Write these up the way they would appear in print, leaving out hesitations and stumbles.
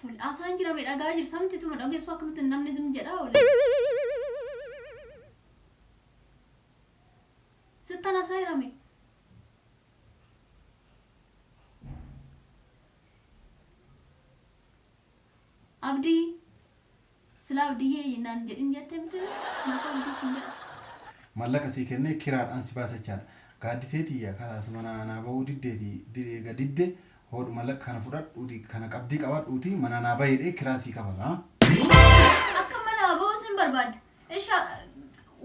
Tole asaan jira mee dhagaa jirtamti tuma dhageessu akkamitti namni zim jedha ole. Sittan asaa jirame. Abdi sila abdiyyee naan jedhin jettee miti maka abdii sin jedha. Mallaqa sii kennee kiraadhaan si baasachaadha. Gaaddiseetiyya karaas mana anaa bahuu diddeeti gadidde hodhu mallaqa kana fudhadhuuti kana qabdii qabadhuuti mana anaa bahedhee kiraa sii qabala. Akka mana bahuu sin barbaadde. Isha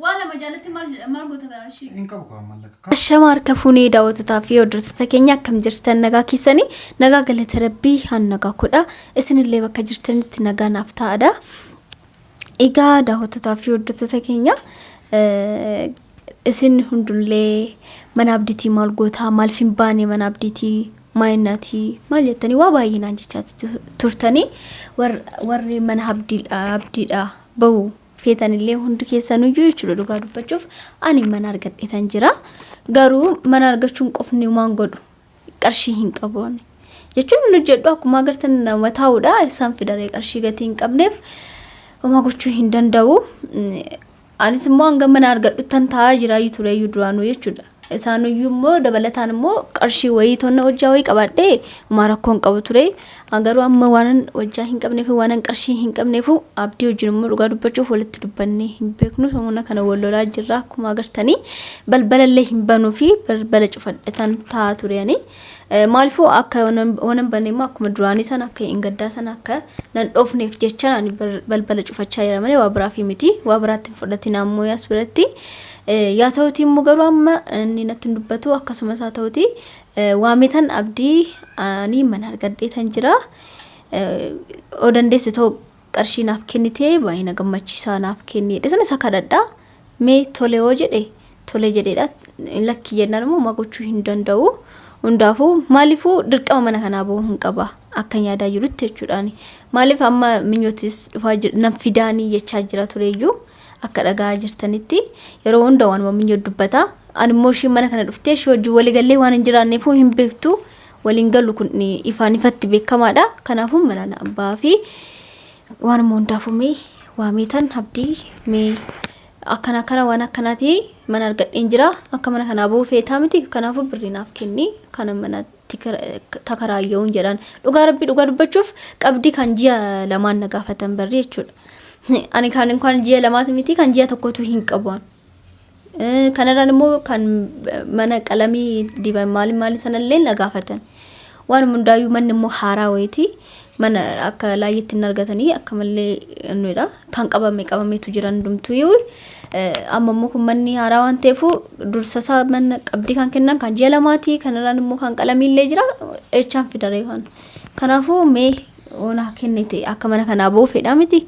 waan lama jaalatti maal goota gaashii. Hin qabu kaa mallaqa. Ashama harka fuunee daawwatataa fi hordoftoota keenya akkam jirtan nagaa keessanii nagaa galata rabbii haan nagaa kudha isinillee bakka jirtanitti nagaa naaf ta'aadha. Egaa daawwatataa fi hordoftoota keenya isin hundullee mana abdiitii maal goota maal fin baane mana abdiitii maayinatii maal jettanii waa baay'inaan jechaatti turtanii warri mana abdiidha bahu feetanillee hundi keessanuyyuu jechuudha dhugaa dubbachuuf ani mana argadheetan jira garuu mana argachuun qofni waan godhu qarshii hin qaboon jechuun nu jedhu akkuma agartan nama taa'uudha isaan fidaree qarshii gatii hin qabneef oma gochuu hin danda'u. Anis immoo hanga mana argadhutan taa'aa jiraayyuu tureyyuu duraanuu jechuudha. Isaanuyyuu immoo dabalataan immoo qarshii wayii tonna hojjaa wayii qabaadhee uumaa rakkoon qabu ture. Garuu amma waan hojjaa hin qabneef waan qarshii hin qabneef abdii wajjin immoo dhugaa dubbachuuf walitti dubbannee hin beeknu sammuna kana wal lolaa jirra akkuma agartanii balbalallee hin banuu fi balbala cufadhetan taa'aa tureyanii. Maaliifuu akka waan banneema akkuma duraanii sana akka hin gaddaa sana akka nan dhoofneef jecha ani balbala cufachaa jira malee waa biraa fi miti waa biraatti fudhatiin ammoo yaas biratti yaa ta'uti immoo garuu amma inni natti dubbatu akkasumas haa ta'uti waametan abdii ani mana argadheetan jira odandeessi ta'u qarshii naaf kennitee baay'ina gammachiisaa naaf kennidhe sana isa kadhadhaa mee tole yoo jedhe tole jedheedha lakki jennaan immoo ma gochuu hin danda'u. Hundaafu maaliifuu dirqama mana kanaa bahuu hin qaba akka yaadaa jirutti jechuudhaani maaliif amma minyootis dhufaa nam fidaanii jechaa jira tureyyuu akka dhagaa jirtanitti yeroo hunda waan minyoo dubbata ani immoo ishii mana kana dhuftee ishii wajjin waliigallee waan hin jiraanneefuu hin beektu waliin galu kun ifaan ifatti beekamaadha kanaafuu mana nambaa fi waan hundaafuu mee waameetan abdii mee akkana waan akkanaati mana argadheen jira akka mana kanaa bahuu feetaa miti kanaafuu birrii naaf kenni kana mana takaraayyuun jedhan dhugaa rabbii dhugaa dubbachuuf qabdii kan ji'a lamaan na gaafatan barri jechuudha. Ani kan ji'a lamaati miti kan ji'a tokkotu hin qabuun. Kanarraan immoo kan mana qalamii diban maali sanallee na gaafatan. Waan hundaayyuu manni immoo haaraa wayiiti mana akka laayyitti hin argatanii akka mallee innudha kan qabameetu jiran hundumtuu amma immoo kun manni haaraa waan ta'eefu dursasaa mana qabdii kan kennan kan ji'a lamaati kanarraan immoo kan qalamiillee jira echaan fidaree kan kanaafuu mee oonaa kennite akka mana kanaa bahuu fedhaa miti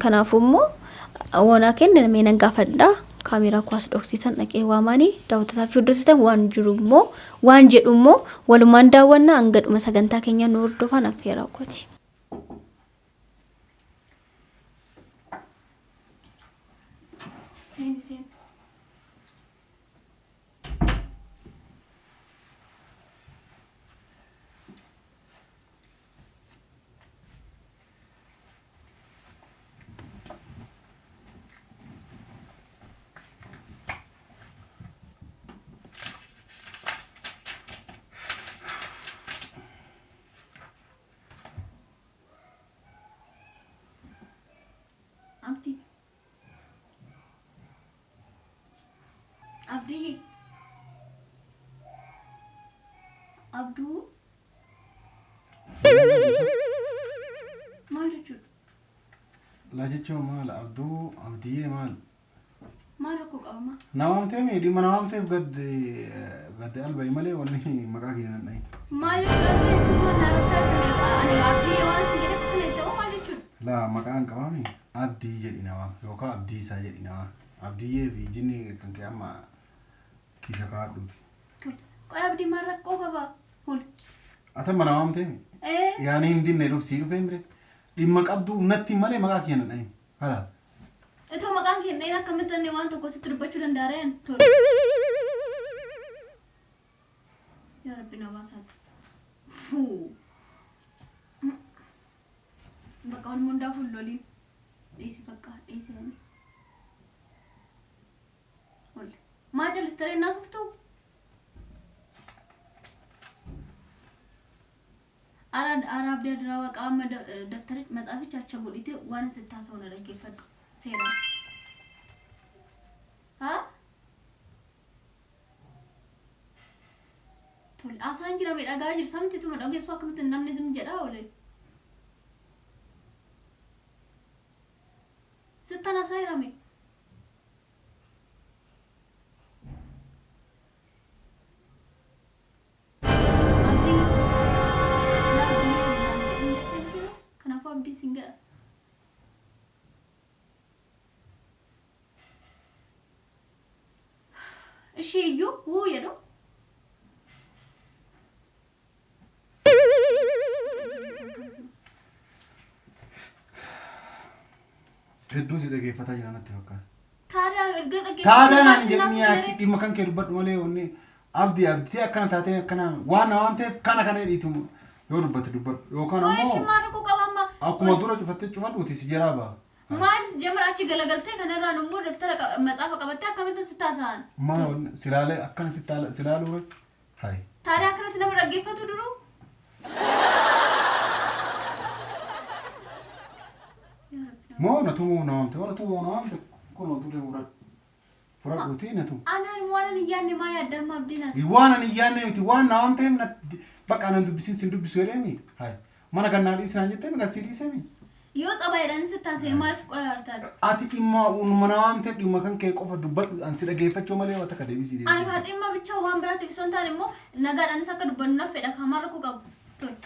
kanaafuu immoo oonaa kenne mee nan gaafadhaa kaameeraa kuwaas dhoksitan dhaqee waamanii daawwatataa fi hordofsitan waan jiru immoo waan jedhu immoo walumaan daawwannaa hanga dhuma sagantaa keenya nu hordofan affeeraa kooti. Abduu maal jechuudha? La jechuun maal abduu abdiyyee maal? Maal rakkoo qabama? Nawaamtee mee dhimma nawaamteef gadde albayi malee wanni maqaa keenan dhayi. Maal jechuudha maal naarabsaa jirtanii ani abdiyyee waan isin jedhe kulee ta'uu maal jechuudha? La maqaan qabame abdii jedhi nawaam yookaan abdiisaa jedhi nawaam abdiyyee fi jinni kan kee amma kiisa kaadhuuti. Qoy abdii maal rakkoo qaba? Ata mana waamtee yaani hindi ne dhufsii dhufee mire dhimma qabdu natti malee maqaa keenan dhayi halaas. Itoo maqaan kenneen akkamitti waan tokko sitti dubbachuu danda'areen tole. Yaa Rabbi na baasaati. أول من دافع اللولين إيش بقى إيش يعني ولا ما جلس ترى الناس فتو أراد بدي أدراك أم دفترت مزافي تشجع قوليته وأنا ستاسون رجع فد سيرا ها تقول أصلاً كنا من أجاجر سامتي توم الأجي سواك مثل نام نزم جرا ولا ستنا سايرة مي أبدي لا أبدي كنا فو أبدي سينجا الشيء يو هو يدو hedduu si dhageeffataa jira natti fakkaata. Taadhaan ani jedhanii yaaki dhimma kan kee dubbadhu malee onni abdii akkana taatee akkana waan waan ta'eef kana dhiitu yoo dubbate dubbadhu yookaan immoo akkuma dura cufattee cufadhuuti si jiraa ba'a. Maalis jamar achi galagaltee kanarraan immoo daftara maxaafa qabattee akkamitti sitti haasa'an? Maal silaalee akkana silaaluu hayi. Taadhaa akkanatti nama dhaggeeffatu duruu? Moo natumoo naamte kunoo ture fudhadhuutii natu. Anaan waan hin yaadne maa yaadda amma abdiinaati? Waan hin yaadne miti waan naamteef bakka anan dubbisiin sin dubbisu jedhemi hayi mana kannaa dhiisnaan jettee miga si dhiisemi. Yoo xabaayidhaan si taasise maaliif qoyaa hartaati? Ati dhimma mana waan ta'eef dhimma kan kee qofa dubbadhu an si dhageeffachuu malee waan takka deebisii deebisii. Ani kan dhimma bichaa waan biraatiif osoo hin taane immoo nagaadhaanis akka dubbannu naaf fedha kamaa rakkoo qabu. Tole.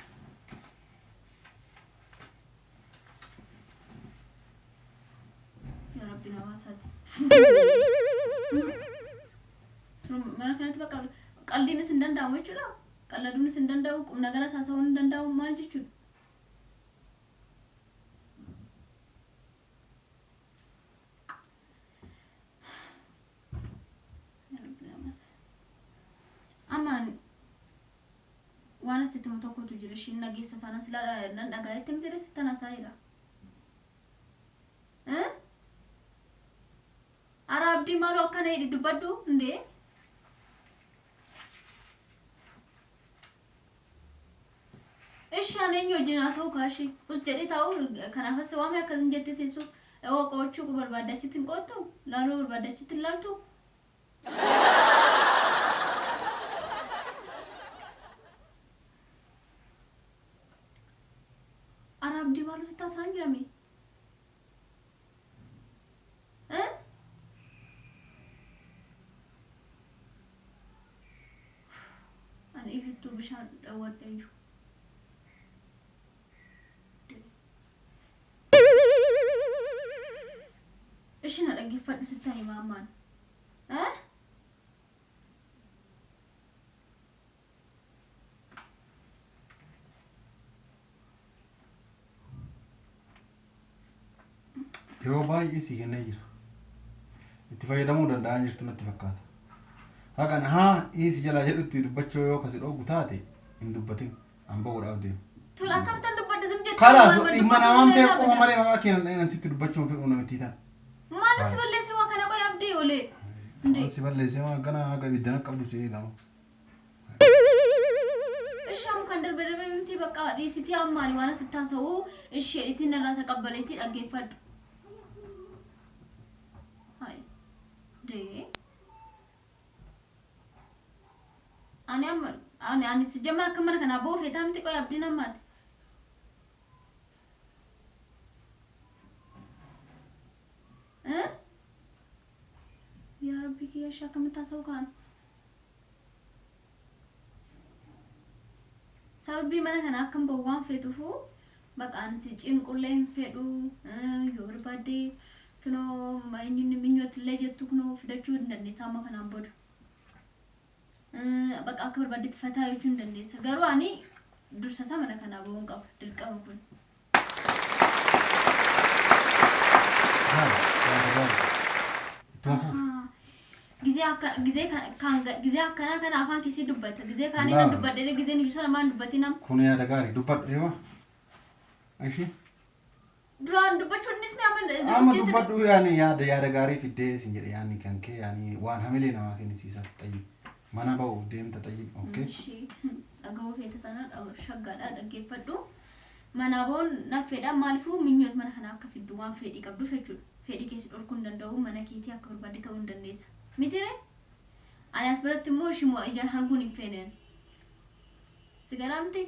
Yaa Rabbi na waasaati. Mana kanatti bakka qaldiinis hin danda'amu jechuudha. Qalladuunis hin danda'u qubna gara saasa'uun hin danda'u maal jechuudha? Aman waan asitti tokkotu jira shin nageessa taana sila nan dhagaayetti miti sittana saayira Arabdi malu akkana hidhi dubbadhu indee Ishaan eenyu wajjin haasa'u kaashii us jedhee taa'u kanaaf as waamee akkas hin jettee teessuuf qo'achuu barbaadachitti hin qoottu laaloo barbaadachitti hin laaltu Arabdi malu sitta isaan jirame Ani ifittuu bishaan dhawwadha iyyuu Ishina dhaggeeffadhu sittani maammaan Yeroo baay'ee si kennee jira. Itti fayyadamuu danda'an jirtu natti fakkaata. Haqan si jalaa jedhutti dubbachuu yoo kasi dhoogu taate hin dubbatin an ba'uudhaaf deemu. Tula akkamittan dubbadda sim jettu Kalaas dhimma namaan ta'e qofa malee maqaa keenan sitti dubbachuun fedhuu namitti tan. Maalis si balleessee waa kana qoy abdii olee. Si balleessee waan gana haga biddana qabdu si eegama. Isham kan darbe miti bakka dhiisitii ammaani waan asitti haasa'u ishee dhiitiin irraa taqabbaleetii dhaggeeffadhu. Ani sejamar kamar kana bawa feta mti kau abdi namat. Ya Rabbi kia syaka mtasau kan. Sababi mana kana akan bawa fetu fu. Bak an si cingkulen fetu. Yo berbadi. Keno mainin minyot lejet tu keno fedacu dan ni sama kana bodoh. Bakka akka barbaaddetti fataa jechuun hin dandeessa. Garuu ani dursa isaa mana kanaa bahuun qaba. Dirqama kun. Gizee akkanaa kana afaan keessi dubbata. Gizee kaanii nan dubbadhee gizeen iyyuu sana maan dubbatii nam. Kun yaada gaarii dubbadhu eewa. Ashi. duraan dubbachuunis ni amma dubbadhu yaani yaada gaarii fiddee sin jedhe yaani kan kee yaani waan hamilee namaa kennisiisa tayyib mana ba'uuf deemta tayyib okay dhaga'uu feete tanaa shaggaadhaa dhaggeeffadhu mana boon naffeedha maaliifuu minyoot mana kana akka fiddu waan fedhii qabdu jechuudha fedhii keessi dhorkuu hin danda'u mana keetii akka barbaadde ta'uu hin dandeessa mitire ani as biratti immoo shimoo ijaan arguun hin feeneen sigaraamti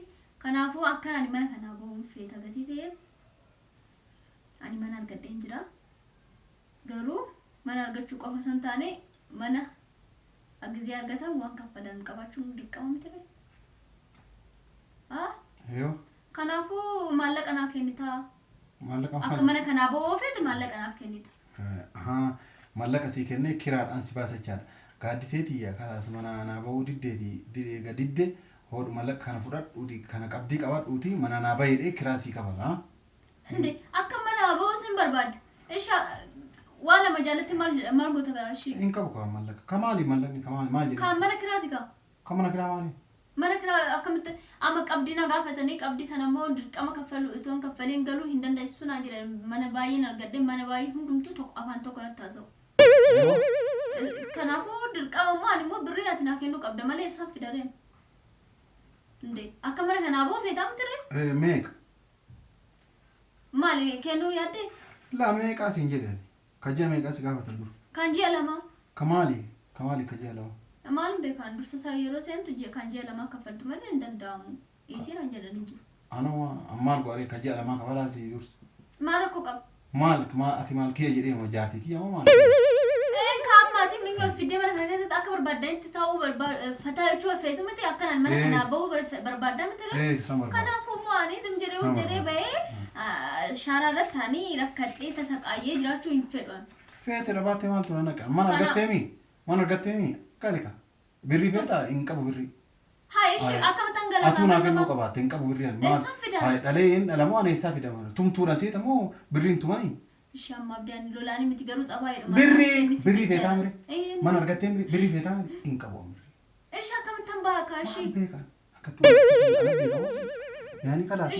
kanaafuu akkan ani mana kanaa ba'uun feeta gatii ta'eef ani mana argadheen jira garuu mana argachuu qofa osoo hin taane mana agizee argatan waan kaffalan qabaachuun dirqama mitire yoo kanaafuu maallaqa naaf kennita maallaqa akka mana kanaa ba'uu feete maallaqa naaf kennita maallaqa sii kennee kiraadhaan si baasachaadha gaaddiseetiyya kalaas mana naa ba'uu diddeeti didde hodhu maallaqa kana fudhadhuuti kana qabdii qabadhuuti mana naa bahidhee kiraa sii kabala Hindi akka mana ba'uu sin barbaadde isha waan lama jaalatti maal goota gaashii hin qabu kaa maallaqa kamaali maallaqni kamaali maal jedhe kan mana kiraati ka kamana kiraa maali mana kiraa akkamitti amma qabdii na gaafatanii qabdii sana immoo dirqama kaffalu itoon kaffaliin galuu hin dandeessu naa jedhan mana baay'een argadde mana baay'ee hundumtuu tokko afaan tokko natti haasa'u kanaafuu dirqama immoo ani immoo birrii ati naa kennuu qabda malee isaan fidareen Hindi akka mana kanaa ba'uu feetaa mitire meeqa maali kennuu yaadde laa meeqaa siin jedhan kajjaa meeqaa si gaafatan dur kan ji'a lama kamaali kajjaa lama maalin beekan dursa isaa yeroo seentu kan ji'a lama kaffaltu malee hin danda'amu isiin an jedhanii jiru anuma ammaal godhee kajjaa lama kafalaa si dursa maal rakkoo qaba maal ati maal kee jedhee moo jaartitii amma maal kaammaati minyoot fiddee mana kana keessatti akka barbaadanitti ta'uu fataa jechuu feetu miti akkanaan mana kanaa ba'uu barbaaddaa miti kanaafuu immoo ani zim jedhee hojjetee ba'ee shaaraa irratti taanii rakkadhee tasaqaayee jiraachuu hin fedhan feete dabaattee maaltu na naqan mana argatteemi kalika birrii feeta hin qabu birrii haa ishee akkamatan galataa atuu naa kennuu qabaatte hin qabu birrii eessaan fidaa dhalee hin dhalamoo ani eessaa fidama tumtuudhaan seeta moo birriin tumanii Shamma abdaan lolaani miti garuu tsabaa jedhama. Birrii feetaa mire. Mana argattee birrii feetaa mire hin qabu mire. Isha akkamittan baha kaashii. Beekan akkatti yaani kalaas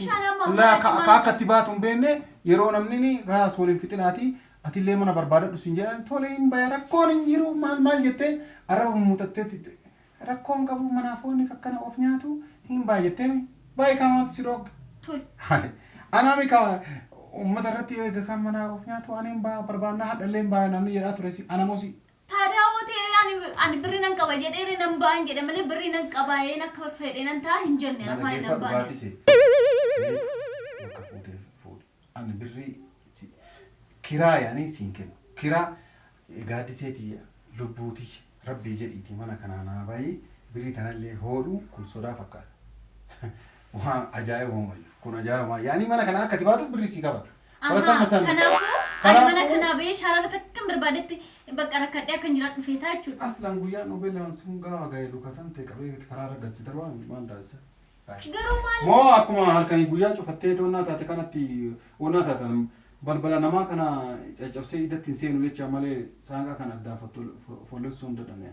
akkatti baatu hin beekne yeroo namni kalaas waliin fixinaati atillee mana barbaadadhu siin jedhan tole hin baya rakkoon hin jiru maal jettee arraba muutattee rakkoon qabu manaafoonni akkana of nyaatu hin baya jettee baay'ee kaamaatu si roogga. Tole. Anaami kama ummata irratti eega kan mana of nyaatu aniin baa barbaannaa hadhalleen baa namni jedhaa ture si anamosi. Taadaa hootee ani birrii nan qaba jedhee nan ba'an jedhe malee birrii nan qaba een akka fedhe nan ta'a hin jenne afaan nan ba'an. Bakka fuudhe ani birrii kiraa yaani siin kennu kiraa gaaddiseeti lubbuuti rabbii jedhiiti mana kanaa naa baay'ee birrii tanallee hoodhu kun sodaa fakkaata. Waan ajaa'iba uumamu kun ajaa'iba yaani mana kana akka tibaatu birrii si qaba. Kanaafuu ani mana kanaa ba'ee shaarara takkan barbaadetti bakka rakkadhee akkan jiraadhu feetaa jechuudha. Aslaan guyyaa Noobeelaan sun gaafa ga'ee lukatan ta'e qabee karaa raggatsi darbaa maal taasisa. Garuu maal? Moo akkuma halkanii guyyaa cufattee toonnaa taate kanatti onnaa taatan balbala namaa kana caccabsee idatti hin seenu jecha malee saanqaa kana addaan follessuu hin dadhabne.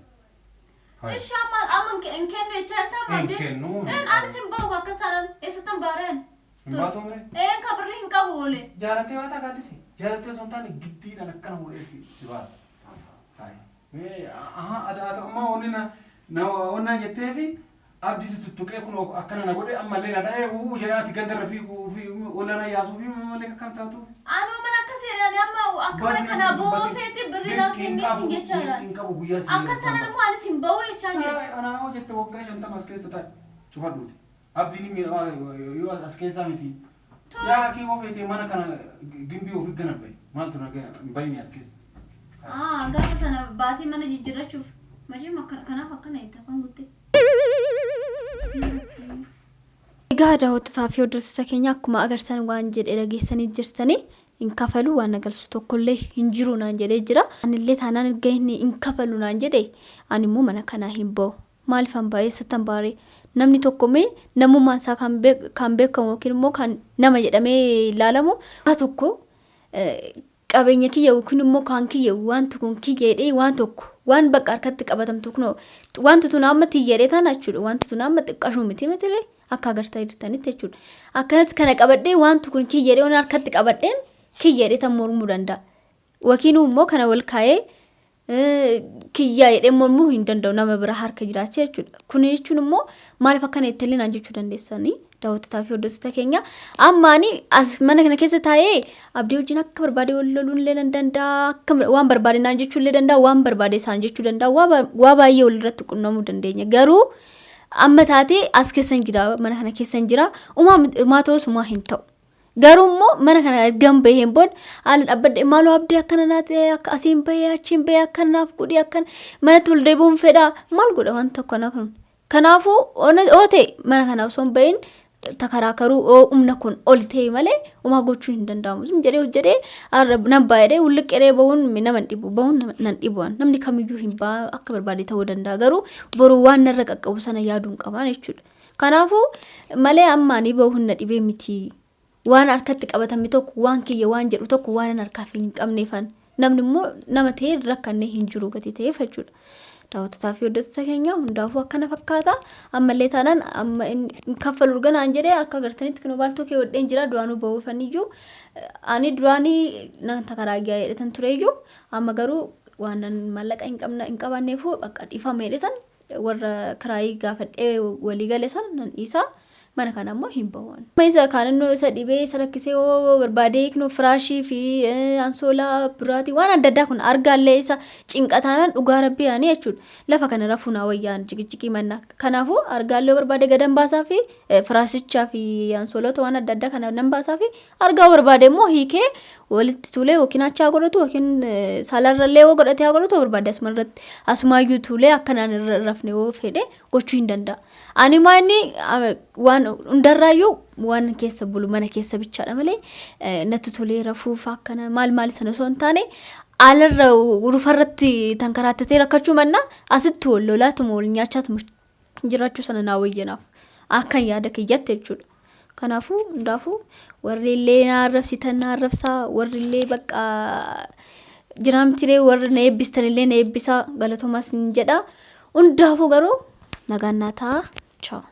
Isha amma hin kennu jecha hartaa maddee? Hin kennu. Ani sin bahu akka isaan eessattan baareen? Hin baatu mure? Kabirri hin qabu oole. Jaalattee waataa gaaddisi. Jaalattee osoo hin taane giddiidhaan akkana muree si baasa. Amma onnaa jetteefi abdiitu tuttuqee kun akkana na godhe ammallee na dha'ee jedhaati gandarra fi ollana yaasuu fi malee akkan taatuuf. Anuu mana akkas jedhani amma akka mana kana boo feete birri naa kennisin jechaadha. Hin qabu guyyaa si. Akka sana immoo ani sin bahu jechaan jedhe. Anaa hoo jette waggaa 50 as keessa taa'e cufadhuuti. Abdiin yoo as keessaa miti. Yaa kee hoo feete mana kana gimbii ofii gana bahi maaltu na bahini as keessa. Gaafa sana baatii mana jijjiirrachuuf majiin kanaaf akkana itti afaan guutte. Egaa daawwattotaa fi hordoftoota keenya akkuma agartan waan jedhe dhageessanii jirtanii hin kafalu waan agarsu tokkollee hin jiru naan jedhee jira. Anillee taanaan erga inni hin kafalu naan jedhe ani immoo mana kanaa hin bahu. Maaliif an baay'ee sattan baaree namni tokko mee namummaan isaa kan beekamu yookiin immoo kan nama jedhamee ilaalamu haa tokko qabeenya kiyya yookiin immoo kan kiyya wanti kun kiyya jedhee waan tokko waan bakka harkatti qabatamtu kun wanti tun amma tiyya jedhee taana jechuudha wanti tun amma xiqqashuu miti mitilee akka agartaa jirtanitti jechuudha. Akkanatti kana qabadhee wanti kun kiyyeedhee waan harkatti qabadheen kiyyeedhee tan mormuu danda'a. Wakiin immoo kana wal kaa'ee kiyyaa jedhee mormuu hin danda'u nama bira harka jiraachuu jechuudha. Kun jechuun immoo maaliif akkana ittiin naan jechuu dandeessanii daawwattotaa fi hordoftoota keenya ammaani as mana kana keessa taa'ee abdii wajjin akka barbaade wal loluun illee nan danda'a akka waan barbaade naan jechuu illee danda'a waan barbaade isaan jechuu danda'a waa baay'ee wal irratti qunnamuu dandeenya garuu amma taatee as keessa hin jira mana kana keessa hin jira umaa ta'us umaa hin ta'u. Garuu immoo mana kana ergan baheen booda haala dhabbadhe maaloo abdii akkana naatee akka asiin bahee achiin bahee akkana naaf godhee akkana manatti ol deebi'uun fedhaa maal godha wanta akkana kun. Kanaafuu oote mana kana osoo hin bahin takarakaruu humna kun ol ta'e malee umaa gochuu hin danda'amu. Sun jedhee nan baay'ee ulliqqee bahuun nama hin dhibu bahuun nan dhibu'an namni kamiyyuu hin baha akka barbaade ta'uu danda'a garuu boruu waan narra qaqqabu sana yaaduun qabaan jechuudha. Kanaafuu malee ammaanii bahuun na dhibee miti. Waan harkatti qabatame tokko waan kiyya waan jedhu tokko waan harkaaf hin qabneefan namni immoo nama ta'ee rakkannee hin jiru gati ta'eef jechuudha. Daawwattotaa fi hordoftoota keenya hundaafuu akkana fakkaata ammallee taanaan amma kaffalu urganaan jedhee akka agartanitti kun baaltoo kee wadheen jira duraanuu bahuufaniyyuu ani duraanii nan takaraagiyaa jedhatan tureyyuu amma garuu waan maallaqa hin qabanneefuu bakka dhiifama jedhatan warra kiraayii gaafadhee walii gale san nan dhiisaa. Mana kana ammoo hin bahuun. Isa kaanannoo isa dhibee isa rakkisee barbaadee kinoo firaashii fi ansoolaa biraatii waan adda addaa kun argaallee isa cinqataanaan dhugaa rabbii yaanii jechuudha. Lafa kana rafuunaa wayyaan jigichikii manna. Kanaafuu argaallee barbaade gadan baasaa fi firaashichaa fi ansoolota waan adda addaa kana nan baasaa fi argaa barbaade immoo hiikee walitti tuulee yookiin achaa godhatu yookiin saalarrallee godhatee godhatu barbaade asumarratti asumaayyuu tuulee akkanaan rafne yoo fedhe gochuu hin danda'a. Ani maanni waan hundarraayyuu waan keessa bulu mana keessa bichaadha malee natti tolee rafuuf akkana maal sana osoo hin taane alarra rufarratti tankaraattatee rakkachuu manna asitti wal lolaatuma wal nyaachaatuma jiraachuu sana naa wayyanaaf akkan yaada kiyyatti jechuudha. Kanaafuu hundaafuu warri illee na arrabsitan na arrabsaa warri illee bakka jiraamtiree warri na eebbistan illee na eebbisaa galatoomaas hin jedha hundaafuu garuu nagaan naa ta'a. Ciao.